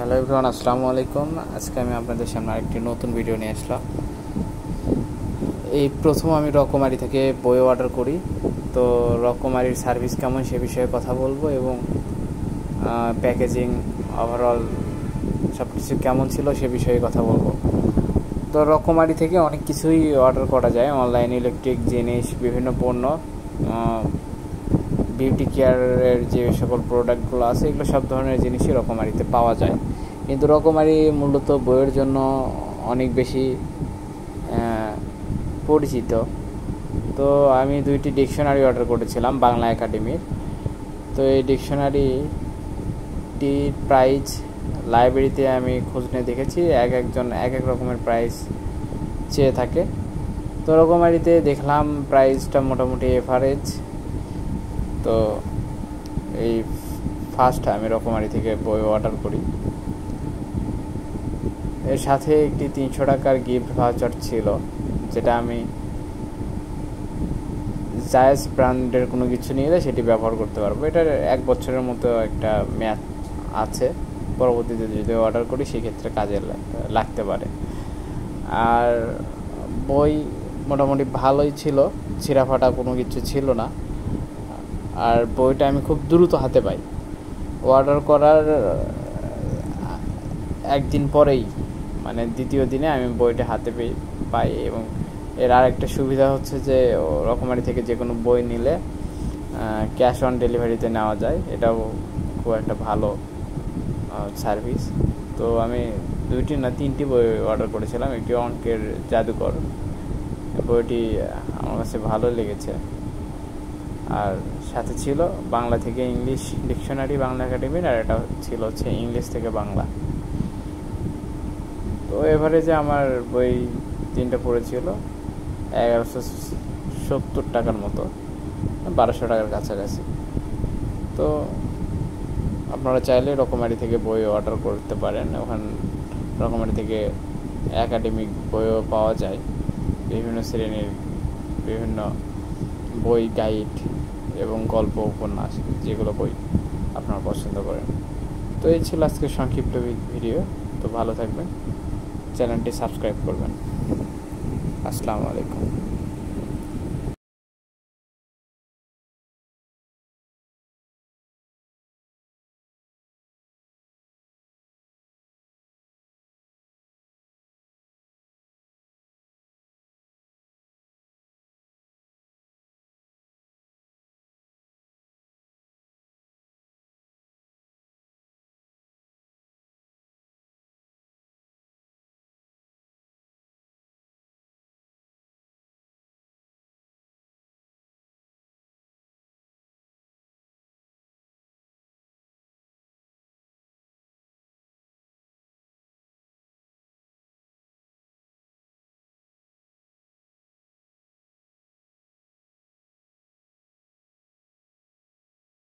Hello everyone, আসসালামু আলাইকুম। আজকে আমি আপনাদের সামনে আরেকটি নতুন ভিডিও নিয়ে আসলাম। এই প্রথম আমি রকমারি থেকে বই অর্ডার করি, তো রকমারির সার্ভিস কেমন সে বিষয়ে কথা বলবো এবং প্যাকেজিং ওভারঅল সব কিছু কেমন ছিল সে বিষয়ে কথা বলবো। তো রকমারি থেকে অনেক কিছুই অর্ডার করা যায়, অনলাইন ইলেকট্রিক জিনিস, বিভিন্ন পণ্য, বিউটি কেয়ারের যে সকল প্রোডাক্টগুলো আছে এগুলো সব ধরনের জিনিসই রকমারিতে পাওয়া যায়। কিন্তু রকমারি মূলত বইয়ের জন্য অনেক বেশি পরিচিত। তো আমি 2টি ডিকশনারি অর্ডার করেছিলাম বাংলা একাডেমির। তো এই ডিকশনারিটির প্রাইস লাইব্রেরিতে আমি খোঁজ নিয়ে দেখেছি একজন এক রকমের প্রাইস চেয়ে থাকে। তো রকমারিতে দেখলাম প্রাইসটা মোটামুটি এভারেজ। তো এই ফার্স্ট আমি রকমারি থেকে বই অর্ডার করি। এর সাথে একটি 300 টাকার গিফট ভাউচার ছিল, যেটা আমি জায়েজ ব্র্যান্ডের কোনো কিছু নিলে সেটি ব্যবহার করতে পারবো। এটার 1 বছরের মতো একটা মেয়াদ আছে, পরবর্তীতে যদি অর্ডার করি সেক্ষেত্রে কাজে লাগতে পারে। আর বই মোটামুটি ভালোই ছিল, ছিঁড়া ফাটা কোনো কিছু ছিল না। আর বইটা আমি খুব দ্রুত হাতে পাই। অর্ডার করার একদিন পরেই, মানে দ্বিতীয় দিনে আমি বইটা হাতে পাই। এবং এর আরেকটা সুবিধা হচ্ছে যে রকমারি থেকে যে কোনো বই নিলে ক্যাশ অন ডেলিভারিতে নেওয়া যায়। এটাও খুব একটা ভালো সার্ভিস। তো আমি 2টি না 3টি বই অর্ডার করেছিলাম। একটি অঙ্কের জাদুকর, বইটি আমার কাছে ভালো লেগেছে। আর সাথে ছিল বাংলা থেকে ইংলিশ ডিকশনারি বাংলা একাডেমির, আর এটা ছিল হচ্ছে ইংলিশ থেকে বাংলা। তো এভারেজে আমার বই 3টা পড়েছিল 1170 টাকার মতো, 1200 টাকার কাছাকাছি। তো আপনারা চাইলে রকমারি থেকে বই অর্ডার করতে পারেন। ওখানে রকমারি থেকে একাডেমিক বইও পাওয়া যায়, বিভিন্ন শ্রেণীর বিভিন্ন বই, গাইড এবং গল্প, উপন্যাস, যেগুলো বই আপনারা পছন্দ করেন। তো এই ছিল আজকের সংক্ষিপ্ত ভিডিও। তো ভালো থাকবেন, চ্যানেলটি সাবস্ক্রাইব করবেন। আসসালামু আলাইকুম।